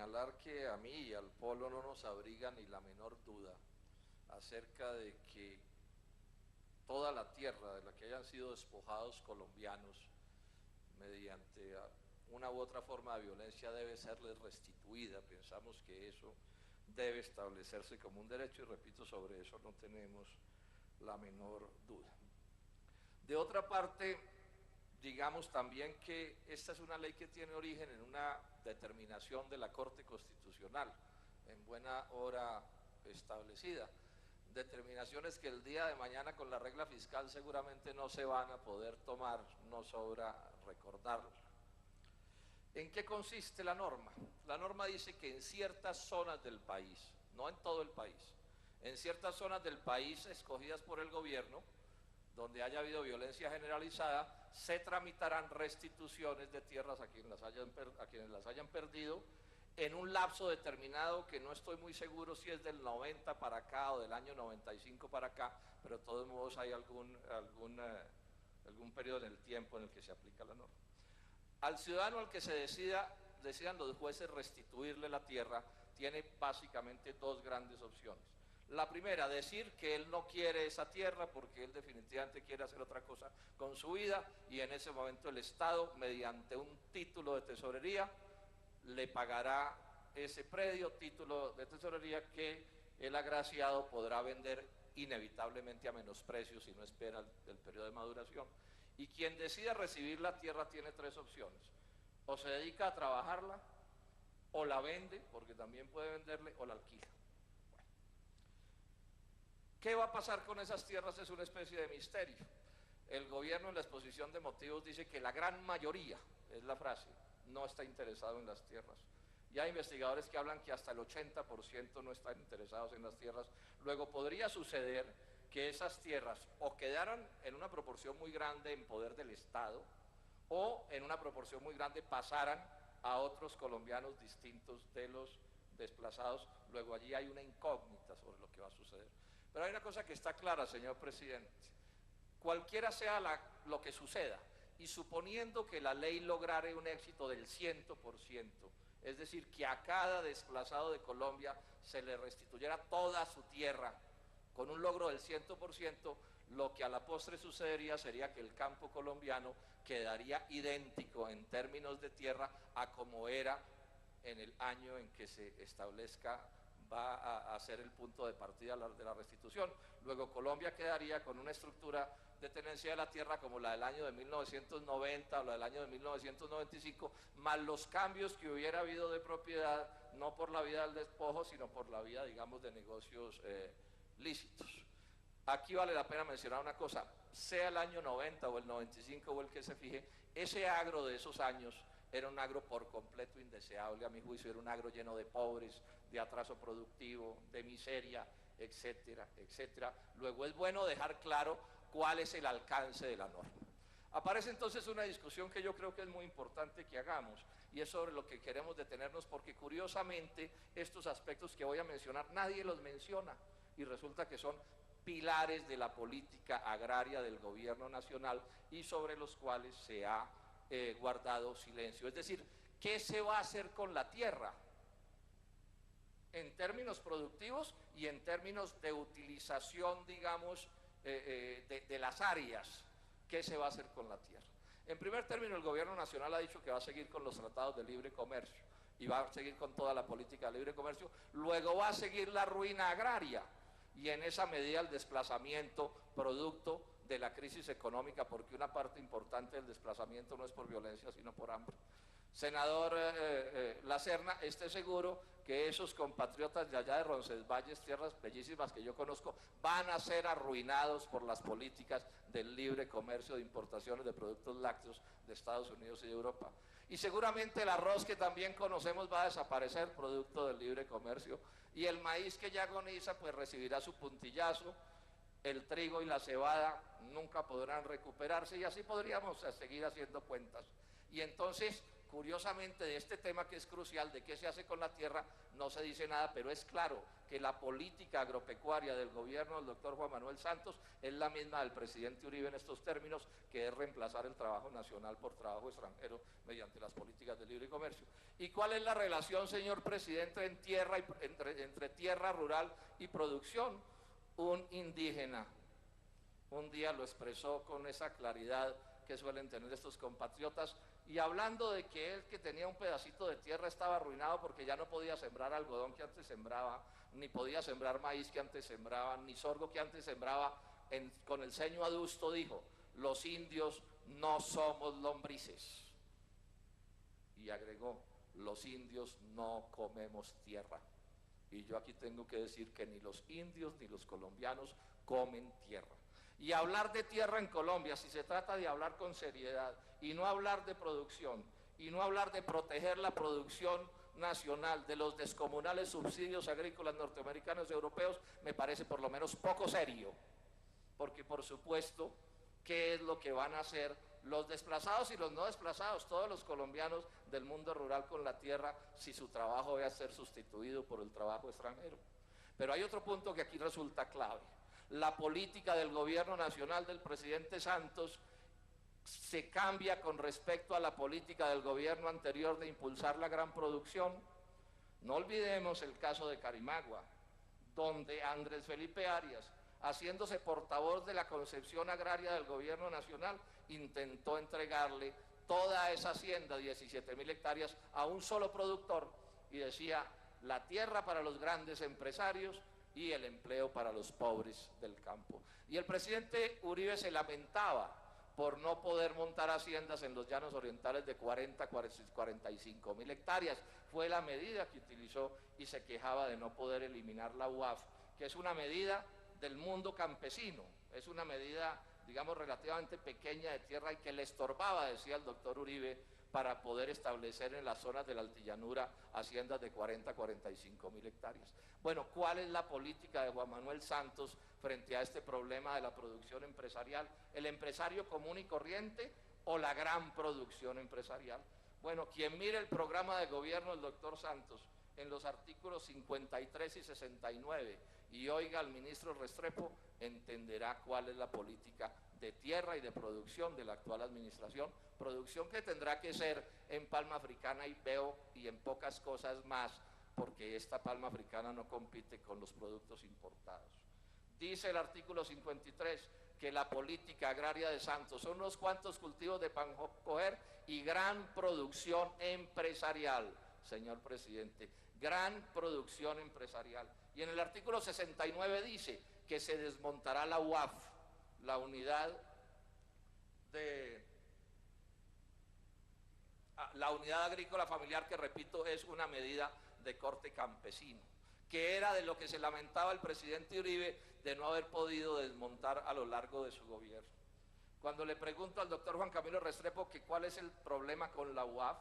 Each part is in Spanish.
señalar que a mí y al Polo no nos abriga ni la menor duda acerca de que toda la tierra de la que hayan sido despojados colombianos mediante una u otra forma de violencia debe serles restituida. Pensamos que eso debe establecerse como un derecho y repito, sobre eso no tenemos la menor duda. De otra parte, digamos también que esta es una ley que tiene origen en una determinación de la Corte Constitucional, en buena hora establecida. Determinaciones que el día de mañana con la regla fiscal seguramente no se van a poder tomar, no sobra recordarlo. ¿En qué consiste la norma? La norma dice que en ciertas zonas del país, no en todo el país, en ciertas zonas del país escogidas por el gobierno, donde haya habido violencia generalizada, se tramitarán restituciones de tierras a quienes las hayan perdido en un lapso determinado que no estoy muy seguro si es del 90 para acá o del año 95 para acá, pero de todos modos hay algún periodo en el tiempo en el que se aplica la norma. Al ciudadano al que se decidan los jueces restituirle la tierra, tiene básicamente dos grandes opciones. La primera, decir que él no quiere esa tierra porque él definitivamente quiere hacer otra cosa con su vida y en ese momento el Estado, mediante un título de tesorería, le pagará ese predio, título de tesorería que el agraciado podrá vender inevitablemente a menos precios si no espera el periodo de maduración. Y quien decida recibir la tierra tiene tres opciones: o se dedica a trabajarla, o la vende, porque también puede venderle, o la alquila. Bueno. ¿Qué va a pasar con esas tierras? Es una especie de misterio. El gobierno en la exposición de motivos dice que la gran mayoría, es la frase, no está interesado en las tierras. Y hay investigadores que hablan que hasta el 80% no están interesados en las tierras. Luego podría suceder que esas tierras o quedaran en una proporción muy grande en poder del Estado o en una proporción muy grande pasaran a otros colombianos distintos de los desplazados. Luego allí hay una incógnita sobre lo que va a suceder. Pero hay una cosa que está clara, señor presidente: cualquiera sea lo que suceda, y suponiendo que la ley lograre un éxito del 100%, es decir, que a cada desplazado de Colombia se le restituyera toda su tierra, con un logro del 100%, lo que a la postre sucedería sería que el campo colombiano quedaría idéntico en términos de tierra a como era en el año en que se establezca va a ser el punto de partida de la restitución. Luego Colombia quedaría con una estructura de tenencia de la tierra como la del año de 1990 o la del año de 1995, más los cambios que hubiera habido de propiedad, no por la vía del despojo, sino por la vía, digamos, de negocios lícitos. Aquí vale la pena mencionar una cosa: sea el año 90 o el 95 o el que se fije, ese agro de esos años era un agro por completo indeseable, a mi juicio. Era un agro lleno de pobres, de atraso productivo, de miseria, etcétera, etcétera. Luego es bueno dejar claro cuál es el alcance de la norma. Aparece entonces una discusión que yo creo que es muy importante que hagamos, y es sobre lo que queremos detenernos, porque curiosamente estos aspectos que voy a mencionar nadie los menciona, y resulta que son pilares de la política agraria del gobierno nacional y sobre los cuales se ha guardado silencio. Es decir, ¿qué se va a hacer con la tierra? En términos productivos y en términos de utilización, digamos, de las áreas. ¿Qué se va a hacer con la tierra? En primer término, el gobierno nacional ha dicho que va a seguir con los tratados de libre comercio y va a seguir con toda la política de libre comercio. Luego va a seguir la ruina agraria y en esa medida el desplazamiento producto de la crisis económica, porque una parte importante del desplazamiento no es por violencia sino por hambre. Senador La Serna, esté seguro que esos compatriotas de allá de Roncesvalles, tierras bellísimas que yo conozco, van a ser arruinados por las políticas del libre comercio de importaciones de productos lácteos de Estados Unidos y de Europa. Y seguramente el arroz que también conocemos va a desaparecer producto del libre comercio, y el maíz que ya agoniza pues recibirá su puntillazo. El trigo y la cebada nunca podrán recuperarse, y así podríamos seguir haciendo cuentas. Y entonces, curiosamente de este tema que es crucial, de qué se hace con la tierra, no se dice nada, pero es claro que la política agropecuaria del gobierno del doctor Juan Manuel Santos es la misma del presidente Uribe en estos términos, que es reemplazar el trabajo nacional por trabajo extranjero mediante las políticas de libre comercio. ¿Y cuál es la relación, señor presidente, entre tierra rural y producción? Un indígena un día lo expresó con esa claridad que suelen tener estos compatriotas, y hablando de que él, que tenía un pedacito de tierra, estaba arruinado porque ya no podía sembrar algodón que antes sembraba, ni podía sembrar maíz que antes sembraba, ni sorgo que antes sembraba, con el ceño adusto dijo: los indios no somos lombrices. Y agregó: los indios no comemos tierra. Y yo aquí tengo que decir que ni los indios ni los colombianos comen tierra. Y hablar de tierra en Colombia, si se trata de hablar con seriedad y no hablar de producción y no hablar de proteger la producción nacional de los descomunales subsidios agrícolas norteamericanos y europeos, me parece por lo menos poco serio, porque por supuesto, ¿qué es lo que van a hacer los desplazados y los no desplazados, todos los colombianos del mundo rural con la tierra, si su trabajo va a ser sustituido por el trabajo extranjero? Pero hay otro punto que aquí resulta clave. La política del gobierno nacional del presidente Santos se cambia con respecto a la política del gobierno anterior de impulsar la gran producción. No olvidemos el caso de Carimagua, donde Andrés Felipe Arias, haciéndose portavoz de la concepción agraria del gobierno nacional, intentó entregarle toda esa hacienda, 17.000 hectáreas, a un solo productor, y decía: la tierra para los grandes empresarios y el empleo para los pobres del campo. Y el presidente Uribe se lamentaba por no poder montar haciendas en los llanos orientales de 45.000 hectáreas. Fue la medida que utilizó, y se quejaba de no poder eliminar la UAF, que es una medida del mundo campesino, es una medida, digamos, relativamente pequeña de tierra y que le estorbaba, decía el doctor Uribe, para poder establecer en las zonas de la altillanura haciendas de 45.000 hectáreas. Bueno, ¿cuál es la política de Juan Manuel Santos frente a este problema de la producción empresarial? ¿El empresario común y corriente o la gran producción empresarial? Bueno, quien mire el programa de gobierno del doctor Santos en los artículos 53 y 69 y oiga al ministro Restrepo, entenderá cuál es la política de tierra y de producción de la actual administración, producción que tendrá que ser en palma africana y en pocas cosas más, porque esta palma africana no compite con los productos importados. Dice el artículo 53 que la política agraria de Santos son unos cuantos cultivos de pan coger y gran producción empresarial, señor presidente, gran producción empresarial. Y en el artículo 69 dice que se desmontará la UAF, la unidad agrícola familiar, que repito es una medida de corte campesino, que era de lo que se lamentaba el presidente Uribe de no haber podido desmontar a lo largo de su gobierno. Cuando le pregunto al doctor Juan Camilo Restrepo que cuál es el problema con la UAF,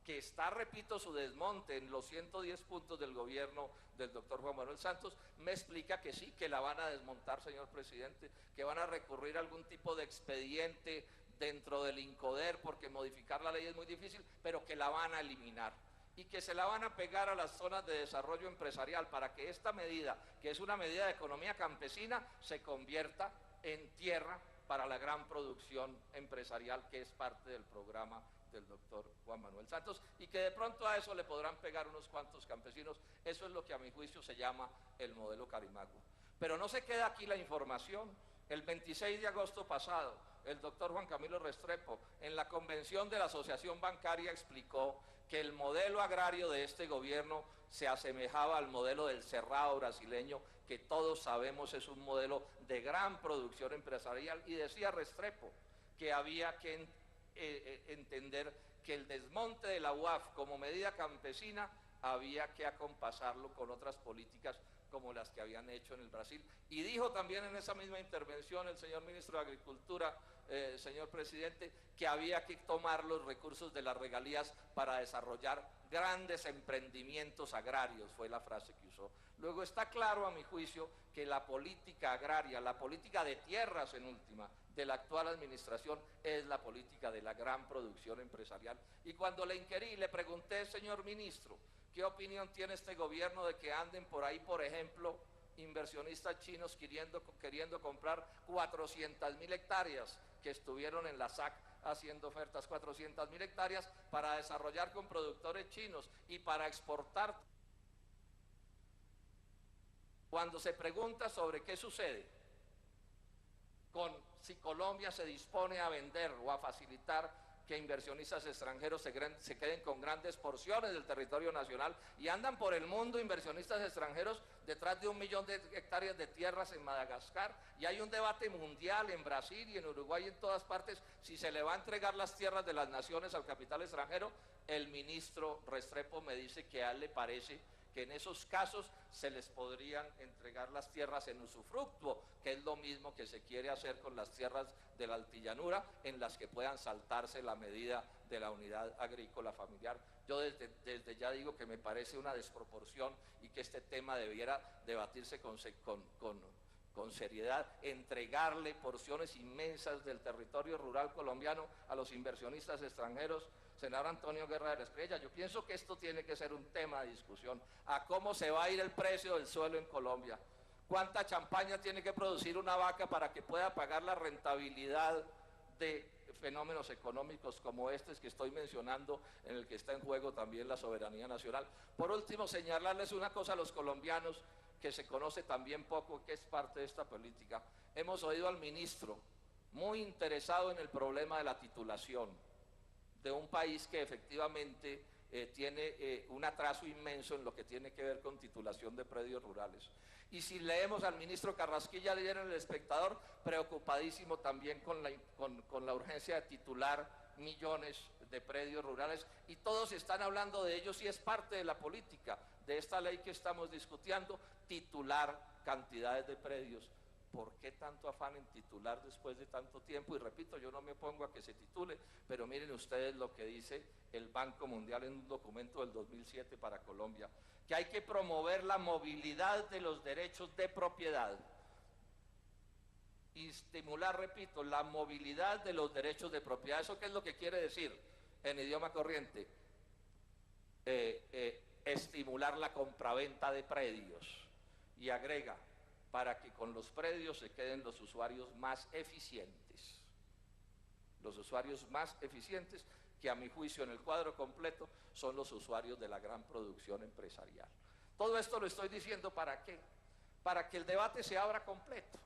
que está, repito, su desmonte en los 110 puntos del gobierno del doctor Juan Manuel Santos, me explica que sí, que la van a desmontar, señor presidente, que van a recurrir a algún tipo de expediente dentro del INCODER, porque modificar la ley es muy difícil, pero que la van a eliminar y que se la van a pegar a las zonas de desarrollo empresarial para que esta medida, que es una medida de economía campesina, se convierta en tierra para la gran producción empresarial, que es parte del programa del doctor Juan Manuel Santos, y que de pronto a eso le podrán pegar unos cuantos campesinos. Eso es lo que a mi juicio se llama el modelo Carimagua. Pero no se queda aquí la información. El 26 de agosto pasado, el doctor Juan Camilo Restrepo, en la convención de la Asociación Bancaria, explicó que el modelo agrario de este gobierno se asemejaba al modelo del Cerrado brasileño, que todos sabemos es un modelo de gran producción empresarial, y decía Restrepo que había que entender que el desmonte de la UAF como medida campesina había que acompasarlo con otras políticas como las que habían hecho en el Brasil. Y dijo también en esa misma intervención el señor ministro de Agricultura, señor presidente, que había que tomar los recursos de las regalías para desarrollar grandes emprendimientos agrarios, fue la frase que usó. Luego está claro, a mi juicio, que la política agraria, la política de tierras en última, de la actual administración es la política de la gran producción empresarial. Y cuando le inquirí, le pregunté, señor ministro, ¿qué opinión tiene este gobierno de que anden por ahí, por ejemplo, inversionistas chinos queriendo comprar 400.000 hectáreas que estuvieron en la SAC haciendo ofertas, 400.000 hectáreas para desarrollar con productores chinos y para exportar? Cuando se pregunta sobre qué sucede si Colombia se dispone a vender o a facilitar que inversionistas extranjeros se queden con grandes porciones del territorio nacional, y andan por el mundo inversionistas extranjeros detrás de 1 millón de hectáreas de tierras en Madagascar, y hay un debate mundial en Brasil y en Uruguay y en todas partes si se le va a entregar las tierras de las naciones al capital extranjero. El ministro Restrepo me dice que a él le parece que en esos casos se les podrían entregar las tierras en usufructuo, que es lo mismo que se quiere hacer con las tierras de la altillanura, en las que puedan saltarse la medida de la unidad agrícola familiar. Yo desde ya digo que me parece una desproporción y que este tema debiera debatirse con seriedad. Entregarle porciones inmensas del territorio rural colombiano a los inversionistas extranjeros. Senador Antonio Guerra de la Espriella, yo pienso que esto tiene que ser un tema de discusión, a cómo se va a ir el precio del suelo en Colombia, cuánta champaña tiene que producir una vaca para que pueda pagar la rentabilidad de fenómenos económicos como estos que estoy mencionando, en el que está en juego también la soberanía nacional. Por último, señalarles una cosa a los colombianos que se conoce también poco, que es parte de esta política. Hemos oído al ministro muy interesado en el problema de la titulación de un país que efectivamente tiene un atraso inmenso en lo que tiene que ver con titulación de predios rurales. Y si leemos al ministro Carrasquilla ayer en El Espectador, preocupadísimo también con la urgencia de titular millones de predios rurales, y todos están hablando de ellos, y es parte de la política de esta ley que estamos discutiendo, titular cantidades de predios. ¿Por qué tanto afán en titular después de tanto tiempo? Y repito, yo no me opongo a que se titule, pero miren ustedes lo que dice el Banco Mundial en un documento del 2007 para Colombia, que hay que promover la movilidad de los derechos de propiedad y estimular, repito, la movilidad de los derechos de propiedad. ¿Eso qué es lo que quiere decir en idioma corriente? Estimular la compraventa de predios, y agrega, para que con los predios se queden los usuarios más eficientes. Los usuarios más eficientes, que a mi juicio en el cuadro completo son los usuarios de la gran producción empresarial. Todo esto lo estoy diciendo ¿para qué? Para que el debate se abra completo,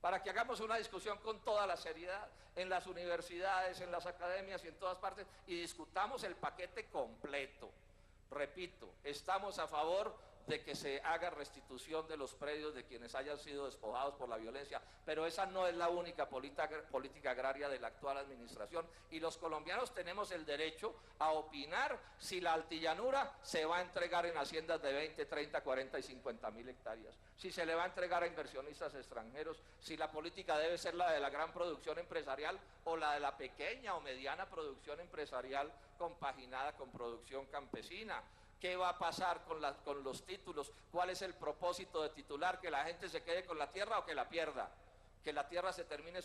para que hagamos una discusión con toda la seriedad en las universidades, en las academias y en todas partes, y discutamos el paquete completo. Repito, estamos a favor de que se haga restitución de los predios de quienes hayan sido despojados por la violencia, pero esa no es la única política agraria de la actual administración, y los colombianos tenemos el derecho a opinar si la altillanura se va a entregar en haciendas de 20, 30, 40 y 50.000 hectáreas, si se le va a entregar a inversionistas extranjeros, si la política debe ser la de la gran producción empresarial o la de la pequeña o mediana producción empresarial compaginada con producción campesina. ¿Qué va a pasar con los títulos? ¿Cuál es el propósito de titular? ¿Que la gente se quede con la tierra o que la pierda? ¿Que la tierra se termine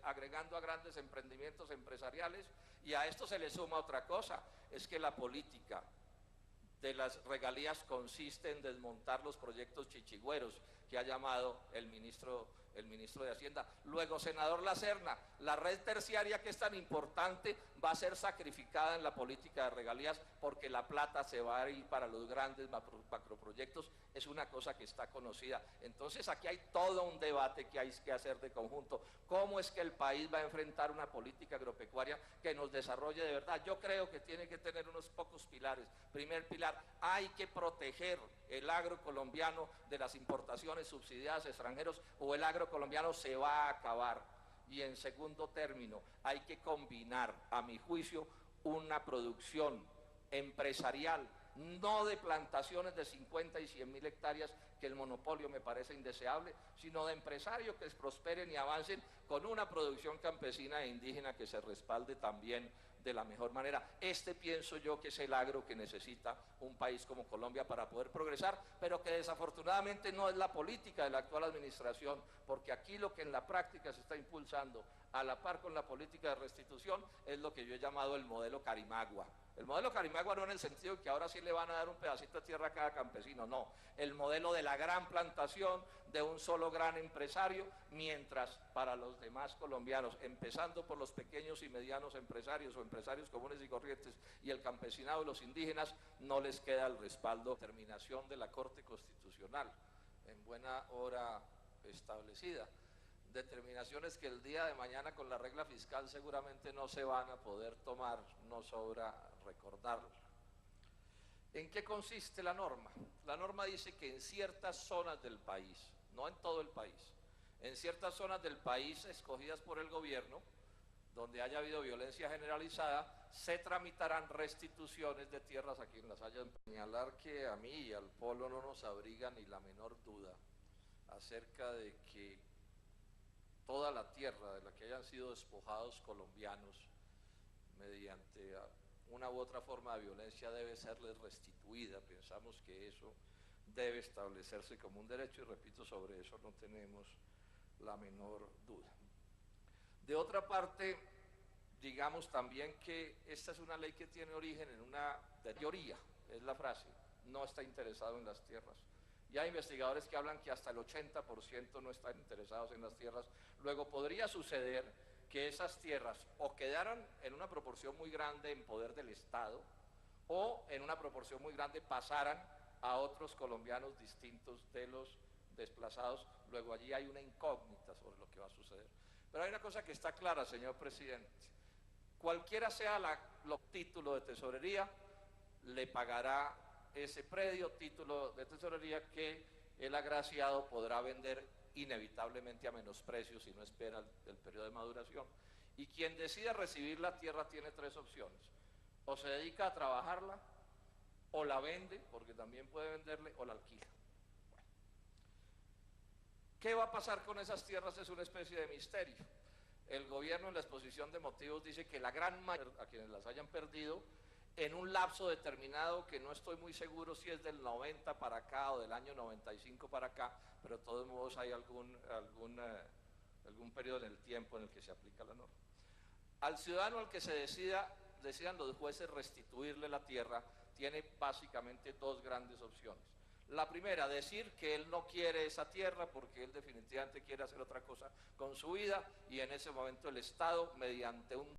agregando a grandes emprendimientos empresariales? Y a esto se le suma otra cosa, es que la política de las regalías consiste en desmontar los proyectos chichigüeros que ha llamado el ministro de Hacienda. Luego, senador Lacerna, la red terciaria, que es tan importante, va a ser sacrificada en la política de regalías porque la plata se va a ir para los grandes macroproyectos. Es una cosa que está conocida. Entonces aquí hay todo un debate que hay que hacer de conjunto. ¿Cómo es que el país va a enfrentar una política agropecuaria que nos desarrolle de verdad? Yo creo que tiene que tener unos pocos pilares. Primer pilar, hay que proteger el agro colombiano de las importaciones subsidiadas extranjeros, o el agro colombiano se va a acabar. Y en segundo término, hay que combinar, a mi juicio, una producción empresarial, no de plantaciones de 50 y 100.000 hectáreas, que el monopolio me parece indeseable, sino de empresarios que prosperen y avancen con una producción campesina e indígena que se respalde también de la mejor manera. Pienso yo que es el agro que necesita un país como Colombia para poder progresar, pero que desafortunadamente no es la política de la actual administración, porque aquí lo que en la práctica se está impulsando a la par con la política de restitución es lo que yo he llamado el modelo Carimagua. El modelo Carimagua no en el sentido de que ahora sí le van a dar un pedacito de tierra a cada campesino, no. El modelo de la gran plantación, de un solo gran empresario, mientras para los demás colombianos, empezando por los pequeños y medianos empresarios o empresarios comunes y corrientes y el campesinado y los indígenas, no les queda el respaldo, determinación de la Corte Constitucional, en buena hora establecida. Determinaciones que el día de mañana con la regla fiscal seguramente no se van a poder tomar, no sobra recordarlo. ¿En qué consiste la norma? La norma dice que en ciertas zonas del país, no en todo el país, en ciertas zonas del país escogidas por el gobierno, donde haya habido violencia generalizada, se tramitarán restituciones de tierras a quien las haya. Señalar que a mí y al Polo no nos abriga ni la menor duda acerca de que toda la tierra de la que hayan sido despojados colombianos mediante una u otra forma de violencia debe serles restituida. Pensamos que eso debe establecerse como un derecho y repito, sobre eso no tenemos la menor duda. De otra parte, digamos también que esta es una ley que tiene origen en una teoría, es la frase, no está interesado en las tierras. Y hay investigadores que hablan que hasta el 80% no están interesados en las tierras. Luego podría suceder que esas tierras o quedaran en una proporción muy grande en poder del Estado o en una proporción muy grande pasaran a otros colombianos distintos de los desplazados. Luego allí hay una incógnita sobre lo que va a suceder. Pero hay una cosa que está clara, señor presidente. Cualquiera sea el título de tesorería, le pagará ese predio, título de tesorería que el agraciado podrá vender inevitablemente a menos precios si no espera el periodo de maduración. Y quien decida recibir la tierra tiene tres opciones: o se dedica a trabajarla, o la vende, porque también puede venderle, o la alquila. Bueno. ¿Qué va a pasar con esas tierras? Es una especie de misterio. El gobierno en la exposición de motivos dice que la gran mayoría, a quienes las hayan perdido, en un lapso determinado que no estoy muy seguro si es del 90 para acá o del año 95 para acá, pero de todos modos hay algún periodo en el tiempo en el que se aplica la norma. Al ciudadano al que se decidan los jueces restituirle la tierra, tiene básicamente dos grandes opciones. La primera, decir que él no quiere esa tierra porque él definitivamente quiere hacer otra cosa con su vida y en ese momento el Estado, mediante un